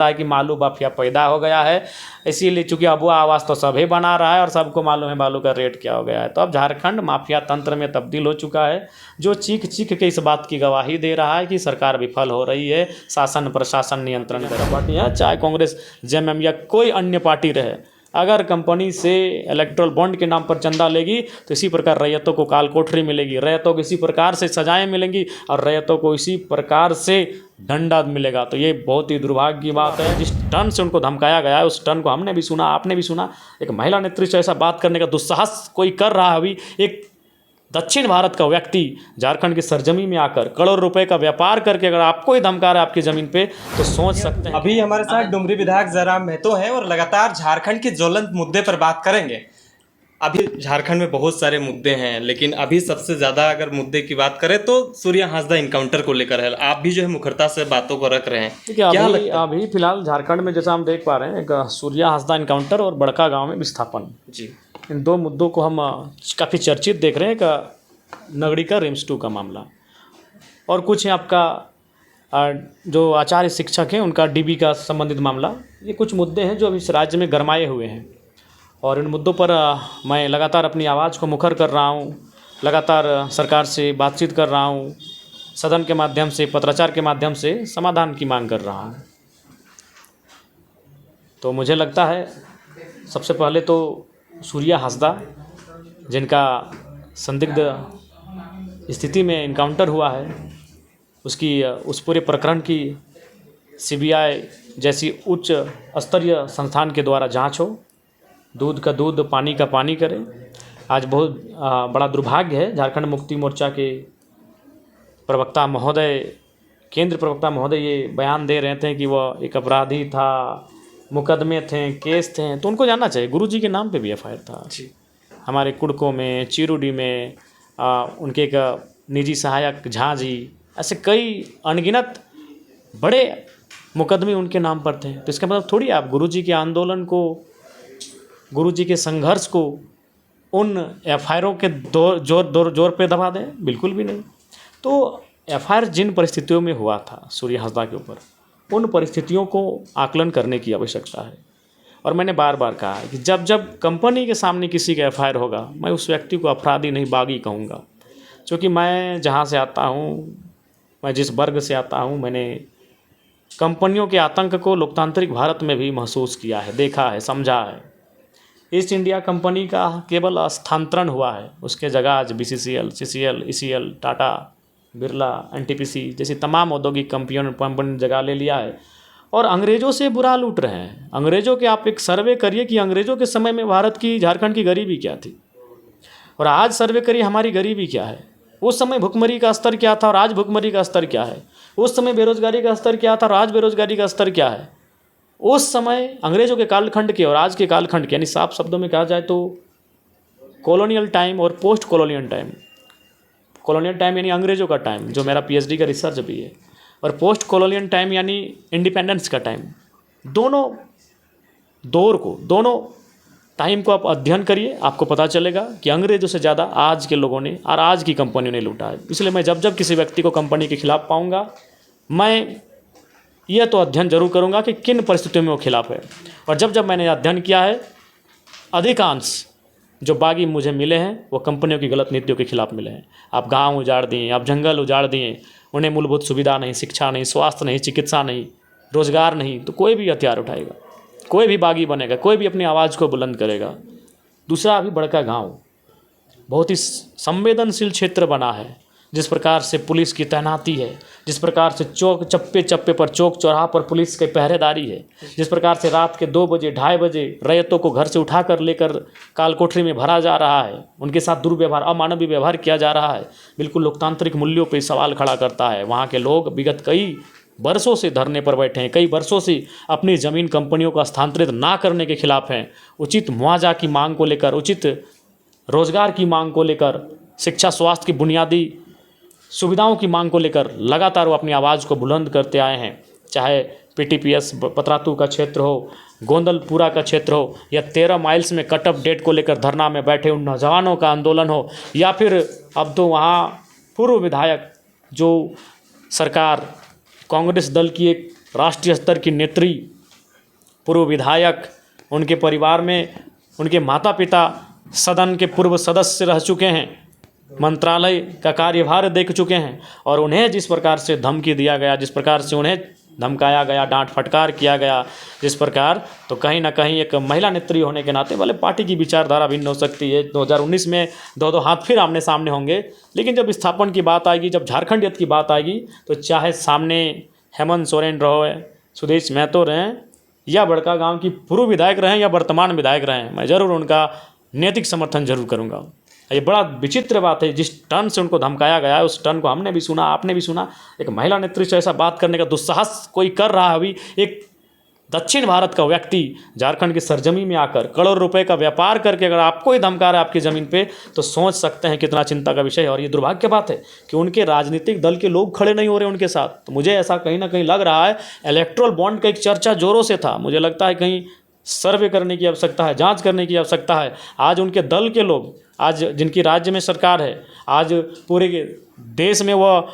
है कि बालू माफिया पैदा हो गया है, इसीलिए चूंकि अब वो आवाज़ तो सभी बना रहा है और सबको मालूम है बालू का रेट क्या हो गया है। तो अब झारखंड माफिया तंत्र में तब्दील हो चुका है, जो चीख चीख के इस बात की गवाही दे रहा है कि सरकार विफल हो रही है, शासन प्रशासन नियंत्रण कर पार्टी है, चाहे कांग्रेस जेएमएम या कोई अन्य पार्टी रहे, अगर कंपनी से इलेक्ट्रल बॉन्ड के नाम पर चंदा लेगी तो इसी प्रकार रैयतों को काल कोठरी मिलेगी, रैयतों को इसी प्रकार से सजाएं मिलेंगी और रैयतों को इसी प्रकार से दंड मिलेगा। तो ये बहुत ही दुर्भाग्य की बात है। जिस टर्न से उनको धमकाया गया है उस टर्न को हमने भी सुना, आपने भी सुना। एक महिला नेतृत्व ऐसा बात करने का दुस्साहस कोई कर रहा है। अभी एक दक्षिण भारत का व्यक्ति झारखंड की सरजमी में आकर करोड़ रुपए का व्यापार करके अगर आपको ही धमका रहा है आपकी जमीन पे, तो सोच सकते हैं। अभी हमारे साथ डुमरी विधायक जयराम महतो हैं और लगातार झारखंड के ज्वलंत मुद्दे पर बात करेंगे। अभी झारखंड में बहुत सारे मुद्दे हैं, लेकिन अभी सबसे ज़्यादा अगर मुद्दे की बात करें तो सूर्या हासदा इनकाउंटर को लेकर है। आप भी जो है मुखरता से बातों को रख रहे हैं, क्या लगता है? अभी फिलहाल झारखंड में जैसा हम देख पा रहे हैं, एक सूर्या हासदा इनकाउंटर और बड़का गाँव में विस्थापन, जी, इन दो मुद्दों को हम काफ़ी चर्चित देख रहे हैं। एक नगड़ी का रिम्स 2 का मामला और कुछ है आपका जो आचार्य शिक्षक हैं उनका डीबी का संबंधित मामला। ये कुछ मुद्दे हैं जो अभी इस राज्य में गरमाए हुए हैं और इन मुद्दों पर मैं लगातार अपनी आवाज़ को मुखर कर रहा हूँ, लगातार सरकार से बातचीत कर रहा हूँ, सदन के माध्यम से, पत्राचार के माध्यम से समाधान की मांग कर रहा हूँ। तो मुझे लगता है सबसे पहले तो सूर्या हासदा जिनका संदिग्ध स्थिति में इनकाउंटर हुआ है, उसकी उस पूरे प्रकरण की सीबीआई जैसी उच्च स्तरीय संस्थान के द्वारा जांच हो, दूध का दूध पानी का पानी करे। आज बहुत बड़ा दुर्भाग्य है, झारखंड मुक्ति मोर्चा के प्रवक्ता महोदय, केंद्र प्रवक्ता महोदय ये बयान दे रहे थे कि वह एक अपराधी था, मुकदमे थे, केस थे, तो उनको जानना चाहिए गुरुजी के नाम पे भी एफआईआर था। हमारे कुड़कों में, चिरुडी में उनके एक निजी सहायक झा जी, ऐसे कई अनगिनत बड़े मुकदमे उनके नाम पर थे। तो इसका मतलब थोड़ी आप गुरुजी के आंदोलन को, गुरुजी के संघर्ष को उन एफआईआरों के जोर पे दबा दें, बिल्कुल भी नहीं। तो एफआईआर जिन परिस्थितियों में हुआ था सूर्या हासदा के ऊपर, उन परिस्थितियों को आकलन करने की आवश्यकता है। और मैंने बार बार कहा है कि जब जब कंपनी के सामने किसी का एफआईआर होगा, मैं उस व्यक्ति को अपराधी नहीं बागी कहूँगा, क्योंकि मैं जहाँ से आता हूँ, मैं जिस वर्ग से आता हूँ, मैंने कंपनियों के आतंक को लोकतांत्रिक भारत में भी महसूस किया है, देखा है, समझा है। ईस्ट इंडिया कंपनी का केवल स्थानांतरण हुआ है, उसके जगह आज BCCL, CCL, ECL, Tata, Birla, NTPC जैसी तमाम औद्योगिक कंपनी ने जगह ले लिया है और अंग्रेज़ों से बुरा लूट रहे हैं। अंग्रेज़ों के आप एक सर्वे करिए कि अंग्रेज़ों के समय में भारत की, झारखंड की गरीबी क्या थी और आज सर्वे करिए हमारी गरीबी क्या है। उस समय भुखमरी का स्तर क्या था और आज भुखमरी का स्तर क्या है। उस समय बेरोजगारी का स्तर क्या था और आज बेरोजगारी का स्तर क्या है। उस समय अंग्रेज़ों के कालखंड के और आज के कालखंड के, यानी साफ शब्दों में कहा जाए तो कॉलोनियल टाइम और post colonial time. Colonial time यानी अंग्रेज़ों का टाइम, जो मेरा पीएचडी का रिसर्च भी है, और पोस्ट कॉलोनियल टाइम यानी इंडिपेंडेंस का टाइम। दोनों दौर को, दोनों टाइम को आप अध्ययन करिए, आपको पता चलेगा कि अंग्रेज़ों से ज़्यादा आज के लोगों ने और आज की कंपनियों ने लूटा है। इसलिए मैं जब जब किसी व्यक्ति को कंपनी के खिलाफ पाऊँगा, मैं यह तो अध्ययन जरूर करूँगा कि किन परिस्थितियों में वो खिलाफ है। और जब जब मैंने अध्ययन किया है, अधिकांश जो बागी मुझे मिले हैं वो कंपनियों की गलत नीतियों के खिलाफ मिले हैं। आप गांव उजाड़ दिए, आप जंगल उजाड़ दिए, उन्हें मूलभूत सुविधा नहीं, शिक्षा नहीं, स्वास्थ्य नहीं, चिकित्सा नहीं, रोजगार नहीं, तो कोई भी हथियार उठाएगा, कोई भी बागी बनेगा, कोई भी अपनी आवाज़ को बुलंद करेगा। दूसरा, अभी बड़का गांव बहुत ही संवेदनशील क्षेत्र बना है। जिस प्रकार से पुलिस की तैनाती है, जिस प्रकार से चौक चप्पे चप्पे पर, चौक चौराहा पर पुलिस की पहरेदारी है, जिस प्रकार से रात के 2 बजे 2:30 बजे रैयतों को घर से उठा कर लेकर काल कोठरी में भरा जा रहा है, उनके साथ दुर्व्यवहार, अमानवीय व्यवहार किया जा रहा है, बिल्कुल लोकतांत्रिक मूल्यों पर सवाल खड़ा करता है। वहाँ के लोग विगत कई वर्षों से धरने पर बैठे हैं, कई वर्षों से अपनी ज़मीन कंपनियों को स्थानांतरित ना करने के खिलाफ हैं। उचित मुआवजा की मांग को लेकर, उचित रोजगार की मांग को लेकर, शिक्षा स्वास्थ्य की बुनियादी सुविधाओं की मांग को लेकर लगातार वो अपनी आवाज़ को बुलंद करते आए हैं। चाहे पीटीपीएस पतरातू का क्षेत्र हो, गोंदलपुरा का क्षेत्र हो, या 13 माइल्स में कट ऑफ डेट को लेकर धरना में बैठे उन नौजवानों का आंदोलन हो, या फिर अब तो वहाँ पूर्व विधायक जो सरकार कांग्रेस दल की एक राष्ट्रीय स्तर की नेत्री, पूर्व विधायक, उनके परिवार में उनके माता पिता सदन के पूर्व सदस्य रह चुके हैं, मंत्रालय का कार्यभार देख चुके हैं, और उन्हें जिस प्रकार से धमकी दिया गया, जिस प्रकार से उन्हें धमकाया गया, डांट फटकार किया गया जिस प्रकार, तो कहीं ना कहीं एक महिला नेत्री होने के नाते भले पार्टी की विचारधारा भिन्न हो सकती है, 2019 में दो हाथ फिर आमने सामने होंगे, लेकिन जब स्थापन की बात आएगी, जब झारखंडियत की बात आएगी, तो चाहे सामने हेमंत सोरेन रहो, सुदेश महतो रहें, या बड़का गांव की पूर्व विधायक रहें या वर्तमान विधायक रहें, मैं ज़रूर उनका नैतिक समर्थन जरूर करूंगा। ये बड़ा विचित्र बात है, जिस टर्न से उनको धमकाया गया है उस टर्न को हमने भी सुना, आपने भी सुना। एक महिला नेत्री से ऐसा बात करने का दुस्साहस कोई कर रहा है। अभी एक दक्षिण भारत का व्यक्ति झारखंड की सरजमी में आकर करोड़ रुपए का व्यापार करके अगर आपको ही धमका रहा है आपकी ज़मीन पे, तो सोच सकते हैं कितना चिंता का विषय है। और ये दुर्भाग्य की बात है कि उनके राजनीतिक दल के लोग खड़े नहीं हो रहे उनके साथ। तो मुझे ऐसा कहीं ना कहीं लग रहा है, इलेक्ट्रल बॉन्ड का एक चर्चा जोरों से था, मुझे लगता है कहीं सर्वे करने की आवश्यकता है, जांच करने की आवश्यकता है। आज उनके दल के लोग, आज जिनकी राज्य में सरकार है, आज पूरे देश में वह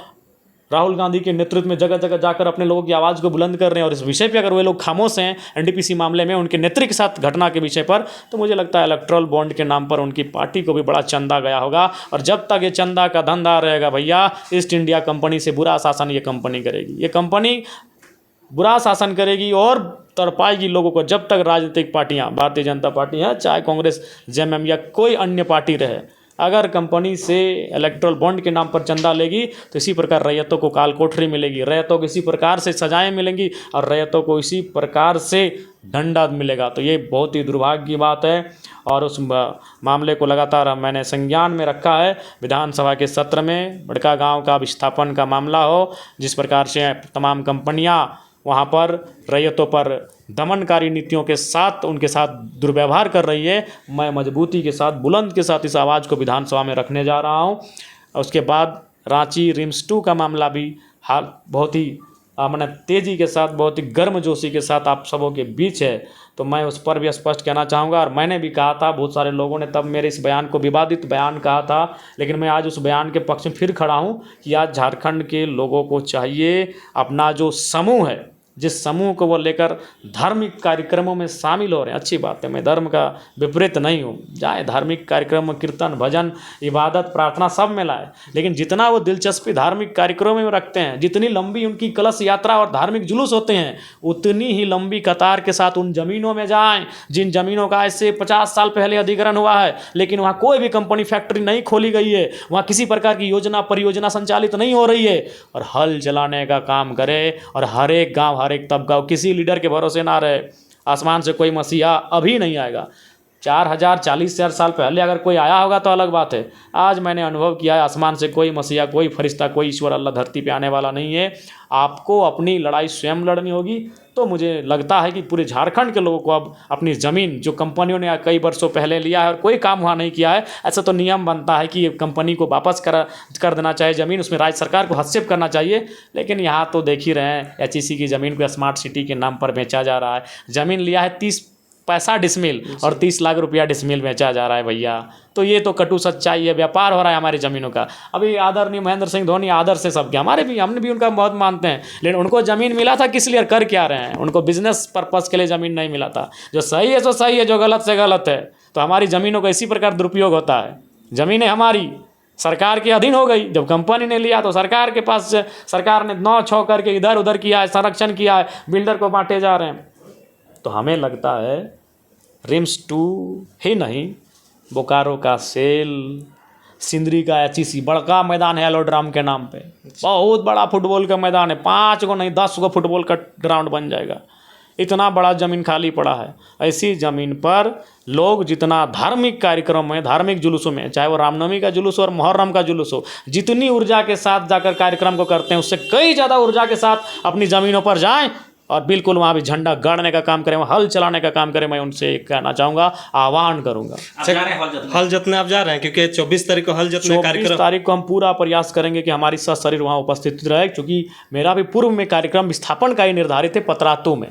राहुल गांधी के नेतृत्व में जगह जगह जाकर अपने लोगों की आवाज़ को बुलंद कर रहे हैं, और इस विषय पे अगर वे लोग खामोश हैं एनडीपीसी मामले में उनके नेत्री के साथ घटना के विषय पर, तो मुझे लगता है इलेक्ट्रल बॉन्ड के नाम पर उनकी पार्टी को भी बड़ा चंदा गया होगा। और जब तक ये चंदा का धंधा रहेगा भैया, ईस्ट इंडिया कंपनी से बुरा शासन ये कंपनी करेगी, ये कंपनी बुरा शासन करेगी और तड़पाएगी लोगों को। जब तक राजनीतिक पार्टियां, भारतीय जनता पार्टी है, चाहे कांग्रेस, जेएमएम या कोई अन्य पार्टी रहे, अगर कंपनी से इलेक्ट्रल बॉन्ड के नाम पर चंदा लेगी तो इसी प्रकार रैयतों को काल कोठरी मिलेगी, रैयतों को इसी प्रकार से सजाएं मिलेंगी और रैयतों को इसी प्रकार से दंड मिलेगा। तो ये बहुत ही दुर्भाग्य की बात है और उस मामले को लगातार मैंने संज्ञान में रखा है। विधानसभा के सत्र में बड़का गाँव का विस्थापन का मामला हो, जिस प्रकार से तमाम कंपनियाँ वहाँ पर रैयतों पर दमनकारी नीतियों के साथ उनके साथ दुर्व्यवहार कर रही है, मैं मजबूती के साथ, बुलंद के साथ इस आवाज़ को विधानसभा में रखने जा रहा हूँ। उसके बाद रांची रिम्स 2 का मामला भी हाल बहुत ही मैंने तेज़ी के साथ, बहुत ही गर्मजोशी के साथ आप सबों के बीच है, तो मैं उस पर भी स्पष्ट कहना चाहूँगा। और मैंने भी कहा था, बहुत सारे लोगों ने तब मेरे इस बयान को विवादित बयान कहा था, लेकिन मैं आज उस बयान के पक्ष में फिर खड़ा हूँ कि आज झारखंड के लोगों को चाहिए अपना जो समूह है, जिस समूह को वो लेकर धार्मिक कार्यक्रमों में शामिल हो रहे हैं, अच्छी बात है, मैं धर्म का विपरीत नहीं हूँ, जाए धार्मिक कार्यक्रम, कीर्तन, भजन, इबादत, प्रार्थना सब में लाए, लेकिन जितना वो दिलचस्पी धार्मिक कार्यक्रमों में रखते हैं, जितनी लंबी उनकी कलश यात्रा और धार्मिक जुलूस होते हैं, उतनी ही लंबी कतार के साथ उन जमीनों में जाएं जिन जमीनों का ऐसे 50 साल पहले अधिग्रहण हुआ है, लेकिन वहाँ कोई भी कंपनी फैक्ट्री नहीं खोली गई है, वहाँ किसी प्रकार की योजना परियोजना संचालित नहीं हो रही है, और हल चलाने का काम करे और हर एक गाँव, हर एक तबका, किसी लीडर के भरोसे ना रहे। आसमान से कोई मसीहा अभी नहीं आएगा। 4000-40,000 साल पहले अगर कोई आया होगा तो अलग बात है। आज मैंने अनुभव किया है, आसमान से कोई मसीहा, कोई फरिश्ता, कोई ईश्वर अल्लाह धरती पे आने वाला नहीं है। आपको अपनी लड़ाई स्वयं लड़नी होगी। तो मुझे लगता है कि पूरे झारखंड के लोगों को अब अपनी ज़मीन जो कंपनियों ने कई वर्षों पहले लिया है और कोई काम वहाँ नहीं किया है, ऐसा तो नियम बनता है कि कंपनी को वापस कर देना चाहिए ज़मीन, उसमें राज्य सरकार को हस्तक्षेप करना चाहिए। लेकिन यहाँ तो देख ही रहे हैं, एचईसी की ज़मीन को स्मार्ट सिटी के नाम पर बेचा जा रहा है। ज़मीन लिया है 30 पैसा डिसमिल और 30 लाख रुपया डिसमिल बेचा जा रहा है भैया। तो ये तो कटु सच्चाई है, व्यापार हो रहा है हमारी ज़मीनों का। अभी आदरणीय महेंद्र सिंह धोनी आदर से सबके, हमारे भी, हमने भी उनका बहुत मानते हैं, लेकिन उनको ज़मीन मिला था किस लिए, कर क्या रहे हैं? उनको बिजनेस पर्पज़ के लिए ज़मीन नहीं मिला था। जो सही है सो सही है, जो गलत से गलत है। तो हमारी ज़मीनों का इसी प्रकार दुरुपयोग होता है। ज़मीनें हमारी सरकार के अधीन हो गई, जब कंपनी ने लिया तो सरकार के पास, सरकार ने 9-6 करके इधर उधर किया है, संरक्षण किया है, बिल्डर को बांटे जा रहे हैं। तो हमें लगता है रिम्स 2 ही नहीं, बोकारो का सेल, सिंदरी का एचईसी, बड़का मैदान है एलोड्राम के नाम पे, बहुत बड़ा फुटबॉल का मैदान है, 5 गो नहीं 10 गो फुटबॉल का ग्राउंड बन जाएगा। इतना बड़ा ज़मीन खाली पड़ा है। ऐसी ज़मीन पर लोग जितना धार्मिक कार्यक्रम में, धार्मिक जुलूसों में, चाहे वो रामनवमी का जुलूस हो और मुहर्रम का जुलूस हो, जितनी ऊर्जा के साथ जाकर कार्यक्रम को करते हैं, उससे कई ज़्यादा ऊर्जा के साथ अपनी ज़मीनों पर जाएं और बिल्कुल वहाँ भी झंडा गाड़ने का काम करें, हल चलाने का काम करें। मैं उनसे कहना चाहूँगा, आह्वान करूँगा। हल जोतने आप जा रहे हैं, क्योंकि 24 तारीख को हल जोतने 24 कार्यक्रम। तारीख को हम पूरा प्रयास करेंगे कि हमारी सशरीर वहाँ उपस्थित रहे, क्योंकि मेरा भी पूर्व में कार्यक्रम विस्थापन का ही निर्धारित है पतरातू में।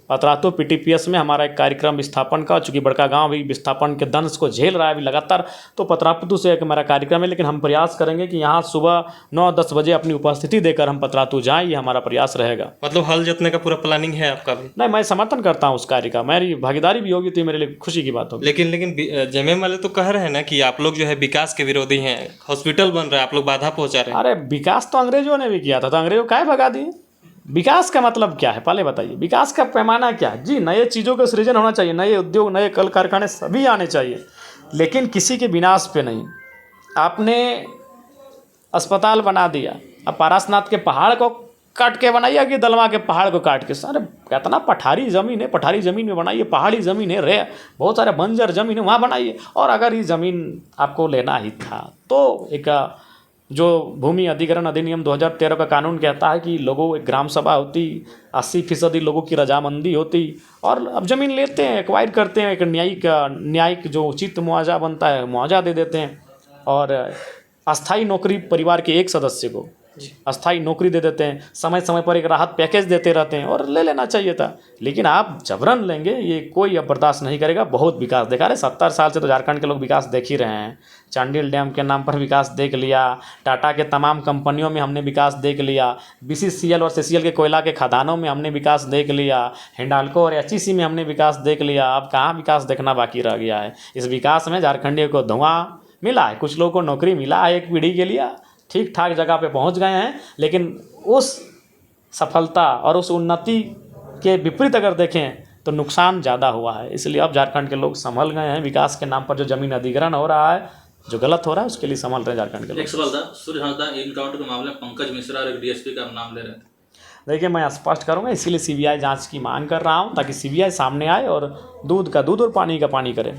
पतरातू PTPS में हमारा एक कार्यक्रम विस्थापन का, चूँकि बड़का गाँव भी विस्थापन के दंश को झेल रहा है अभी लगातार, तो पतरातू से एक हमारा कार्यक्रम है। लेकिन हम प्रयास करेंगे कि यहाँ सुबह 9-10 बजे अपनी उपस्थिति देकर हम पतरातू जाएँ, ये हमारा प्रयास रहेगा। मतलब हल जोतने का पूरा प्लानिंग है आपका भी? नहीं, मैं समर्थन करता हूँ उस कार्य का, मेरी भागीदारी भी होगी तो मेरे लिए खुशी की बात होगी। लेकिन जेएमएम वाले तो कह रहे हैं ना कि आप लोग जो है विकास के विरोधी हैं, हॉस्पिटल बन रहा है, आप लोग बाधा पहुंचा रहे हैं। अरे विकास तो अंग्रेजों ने भी किया था, तो अंग्रेजों काहे भगा दिए? विकास का मतलब क्या है पहले बताइए, विकास का पैमाना क्या है? जी, नए चीज़ों का सृजन होना चाहिए, नए उद्योग, नए कल कारखाने सभी आने चाहिए, लेकिन किसी के विनाश पे नहीं। आपने अस्पताल बना दिया, अब पारसनाथ के पहाड़ को काट के बनाइए कि दलमा के पहाड़ को काट के? अरे कितना पठारी ज़मीन है, पठारी ज़मीन में बनाइए, पहाड़ी ज़मीन है, रे बहुत सारे बंजर ज़मीन है, वहाँ बनाइए। और अगर ये ज़मीन आपको लेना ही था तो एक जो भूमि अधिग्रहण अधिनियम 2013 का कानून कहता है कि लोगों, एक ग्राम सभा होती, 80% लोगों की रजामंदी होती, और अब ज़मीन लेते हैं, एक्वायर करते हैं, एक न्यायिक जो उचित मुआवजा बनता है मुआवजा दे देते हैं, और अस्थाई नौकरी परिवार के एक सदस्य को अस्थाई नौकरी दे देते हैं, समय समय पर एक राहत पैकेज देते रहते हैं, और ले लेना चाहिए था। लेकिन आप जबरन लेंगे, ये कोई अब बर्दाश्त नहीं करेगा। बहुत विकास देखा, अरे 70 साल से तो झारखंड के लोग विकास देख ही रहे हैं। चांडिल डैम के नाम पर विकास देख लिया, टाटा के तमाम कंपनियों में हमने विकास देख लिया, BCCL और CCL के कोयला के खदानों में हमने विकास देख लिया, हिंडाल्को और HEC में हमने विकास देख लिया। अब कहाँ विकास देखना बाकी रह गया है? इस विकास में झारखंडियों को धुआं मिला है, कुछ लोगों को नौकरी मिला है, एक पीढ़ी के लिए ठीक ठाक जगह पे पहुंच गए हैं, लेकिन उस सफलता और उस उन्नति के विपरीत अगर देखें तो नुकसान ज़्यादा हुआ है। इसलिए अब झारखंड के लोग संभल गए हैं। विकास के नाम पर जो ज़मीन अधिग्रहण हो रहा है, जो गलत हो रहा है, उसके लिए संभल रहे हैं झारखंड के लोग। एक सवाल था, सूर्य हांसदा इनकाउंटर के मामले में पंकज मिश्रा और एक DSP का नाम ले रहे थे। देखिए, मैं स्पष्ट करूँगा, इसीलिए CBI जांच की मांग कर रहा हूँ, ताकि CBI सामने आए और दूध का दूध और पानी का पानी करे।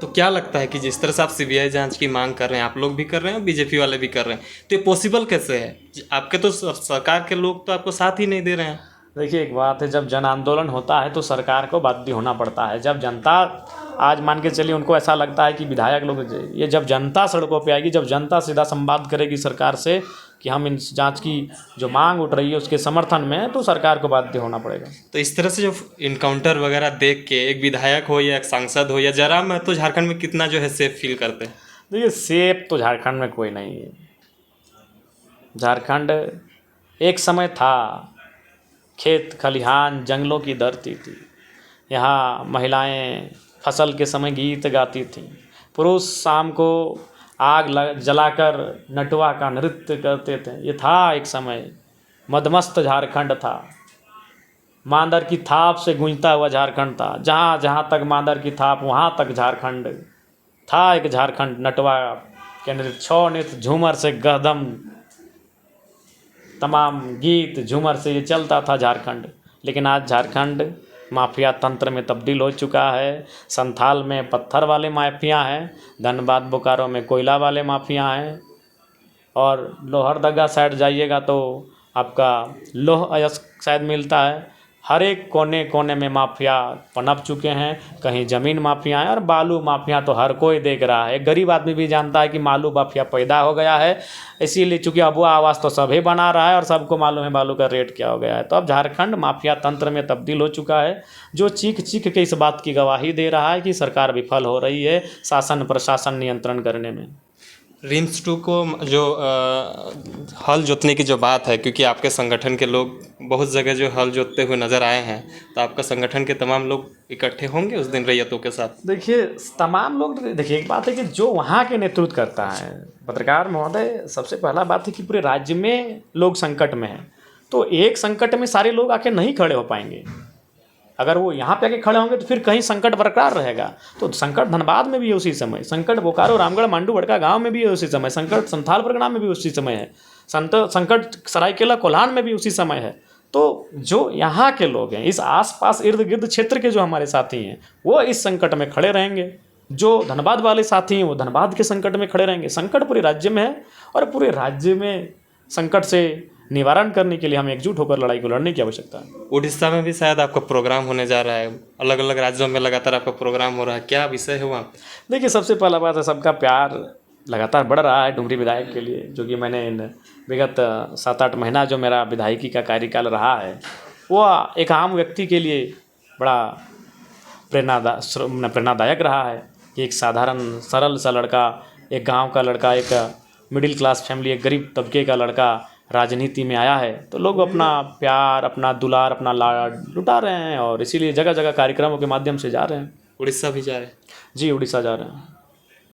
तो क्या लगता है कि जिस तरह से आप CBI जांच की मांग कर रहे हैं, आप लोग भी कर रहे हैं और BJP वाले भी कर रहे हैं, तो ये पॉसिबल कैसे है? आपके तो सरकार के लोग तो आपको साथ ही नहीं दे रहे हैं। देखिए, एक बात है, जब जन आंदोलन होता है तो सरकार को बाध्य होना पड़ता है। जब जनता, आज मान के चलिए, उनको ऐसा लगता है कि विधायक लोग, ये जब जनता सड़कों पे आएगी, जब जनता सीधा संवाद करेगी सरकार से कि हम इन जांच की जो मांग उठ रही है उसके समर्थन में, तो सरकार को बाध्य होना पड़ेगा। तो इस तरह से जो इनकाउंटर वगैरह देख के एक विधायक हो या एक सांसद हो या जयराम महतो तो झारखंड में कितना जो है सेफ फील करते हैं? देखिए, सेफ तो झारखंड में कोई नहीं है। झारखंड एक समय था, खेत खलिहान जंगलों की धरती थी। यहाँ महिलाएं फसल के समय गीत गाती थीं, पुरुष शाम को आग जलाकर नटवा का नृत्य करते थे। ये था एक समय, मदमस्त झारखंड था, मांदर की थाप से गूंजता हुआ झारखंड था। जहाँ जहाँ तक मांदर की थाप, वहाँ तक झारखंड था। एक झारखंड नटवा के नृत्य, छौ नृत्य, झूमर से गहदम, तमाम गीत झूमर से ये चलता था झारखंड। लेकिन आज झारखंड माफिया तंत्र में तब्दील हो चुका है। संथाल में पत्थर वाले माफिया हैं, धनबाद बोकारो में कोयला वाले माफिया हैं, और लोहरदगा साइड जाइएगा तो आपका लोह अयस्क शायद मिलता है। हर एक कोने कोने में माफिया पनप चुके हैं। कहीं ज़मीन माफिया हैं और बालू माफिया तो हर कोई देख रहा है। गरीब आदमी भी जानता है कि बालू माफिया पैदा हो गया है, इसीलिए चूँकि अबुआ आवाज़ तो सभी बना रहा है और सबको मालूम है बालू का रेट क्या हो गया है। तो अब झारखंड माफिया तंत्र में तब्दील हो चुका है, जो चीख चीख के इस बात की गवाही दे रहा है कि सरकार विफल हो रही है शासन प्रशासन नियंत्रण करने में। रिम्स 2 को जो हल जोतने की जो बात है, क्योंकि आपके संगठन के लोग बहुत जगह जो हल जोतते हुए नज़र आए हैं, तो आपका संगठन के तमाम लोग इकट्ठे होंगे उस दिन रैयतों के साथ? देखिए, तमाम लोग, देखिए एक बात है कि जो वहाँ के नेतृत्व करता है, पत्रकार महोदय, सबसे पहला बात है कि पूरे राज्य में लोग संकट में हैं, तो एक संकट में सारे लोग आके नहीं खड़े हो पाएंगे। अगर वो यहाँ पे आके खड़े होंगे तो फिर कहीं संकट बरकरार रहेगा। तो संकट धनबाद में भी है उसी समय, संकट बोकारो रामगढ़ मांडू बड़का गांव में भी है उसी समय, संकट संथाल परगना में भी उसी समय है, संकट सरायकेला कोल्हान में भी उसी समय है। तो जो यहाँ के लोग हैं, इस आसपास इर्द गिर्द क्षेत्र के जो हमारे साथी हैं, वो इस संकट में खड़े रहेंगे। जो धनबाद वाले साथी हैं वो धनबाद के संकट में खड़े रहेंगे। संकट पूरे राज्य में है और पूरे राज्य में संकट से निवारण करने के लिए हमें एकजुट होकर लड़ाई को लड़ने की आवश्यकता है। उड़ीसा में भी शायद आपका प्रोग्राम होने जा रहा है, अलग अलग राज्यों में लगातार आपका प्रोग्राम हो रहा है, क्या विषय है वहाँ पे? देखिए, सबसे पहला बात है, सबका प्यार लगातार बढ़ रहा है डुमरी विधायक के लिए, जो कि मैंने इन विगत 7-8 महीना जो मेरा विधायकी का कार्यकाल रहा है, वह एक आम व्यक्ति के लिए बड़ा प्रेरणादायक रहा है कि एक साधारण सरल सा लड़का, एक गांव का लड़का, एक मिडिल क्लास फैमिली, एक गरीब तबके का लड़का राजनीति में आया है, तो लोग अपना प्यार, अपना दुलार, अपना लाड लुटा रहे हैं और इसीलिए जगह जगह कार्यक्रमों के माध्यम से जा रहे हैं। उड़ीसा भी जा रहे हैं? जी, उड़ीसा जा रहे हैं।